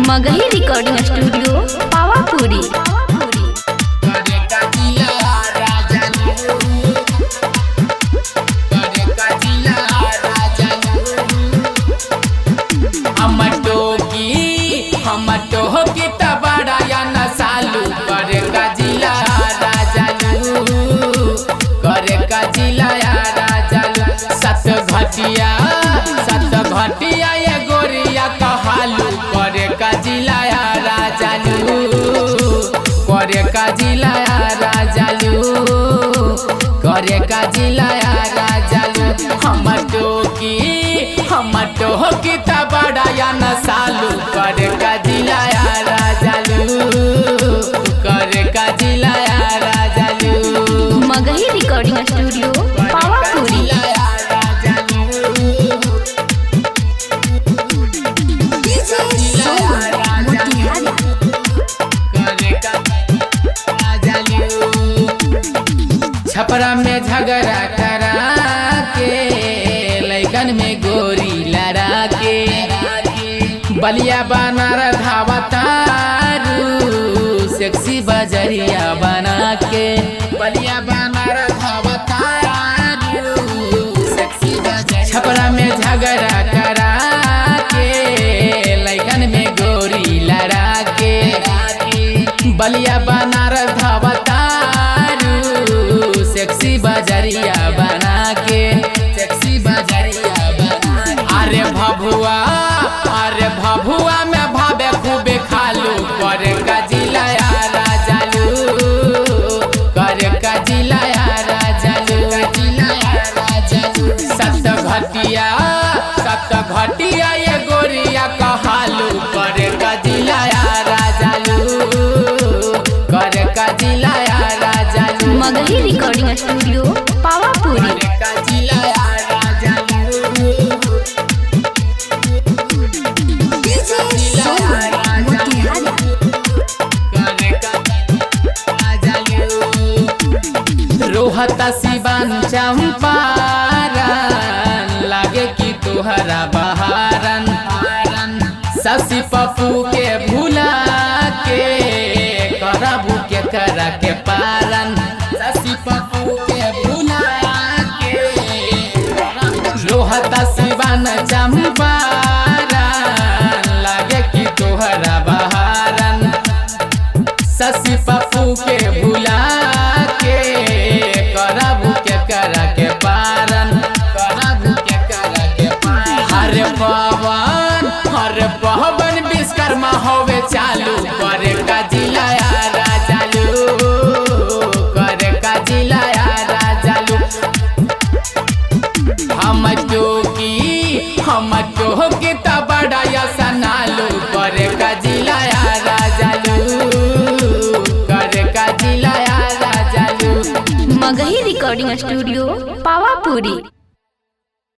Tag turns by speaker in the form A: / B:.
A: Magahi recording studio Pawapuri.
B: सत घटिया ये गोरिया कहालू करे का जिलाया राजालू करे का जिलाया राजालू करे का जिलाया राजालू हम टोकी तबड़ा या नसालू करे का जिलाया राजालू करे का जिलाया राजालू।
A: Magahi recording studio Pawapuri.
B: छपरा में झगड़ा करा के लैकन में गोरी लड़ा के बलिया बनार धावतारू सेक्सी बजरिया बना के बलिया बनार धावतारू सेक्सी बजरिया। छपरा में झगड़ा करा के लैकन में गोरी लड़ा के बलिया बनार धावतारू सेक्सी बजरिया बना के सेक्सी बजरिया बना। अरे भभुआ में भावे खूबे खालू करे का जिलाया राजालू करे का जिलाया राजालू जिलाया राजालू। सत घटिया ये गोरिया कहालू करे का जिलाया राजालू करे का जिलाया राजालू।
A: Magahi recording studio Pawapuri.
B: रोहता सिवान चंपारण लागे कि तुहरा बहारन ससी पप्पू के भूला के करबू के करा के पारन ससी पप्पू के भूला के। रोहता सिवान चंपारण लागे कि तुहरा बहारन ससी पप्पू के भूला के करबू के करा के पारन करबू के करा के पारन। हर पवन विश्वकर्मा होवे चालू करे का जिलाया राजालू करे का जिलाया राजालू। हम टोकी तबड़ा या सनालू करे का जिलाया राजालू करे का जिलाया राजालू।
A: Magahi recording studio Pawapuri.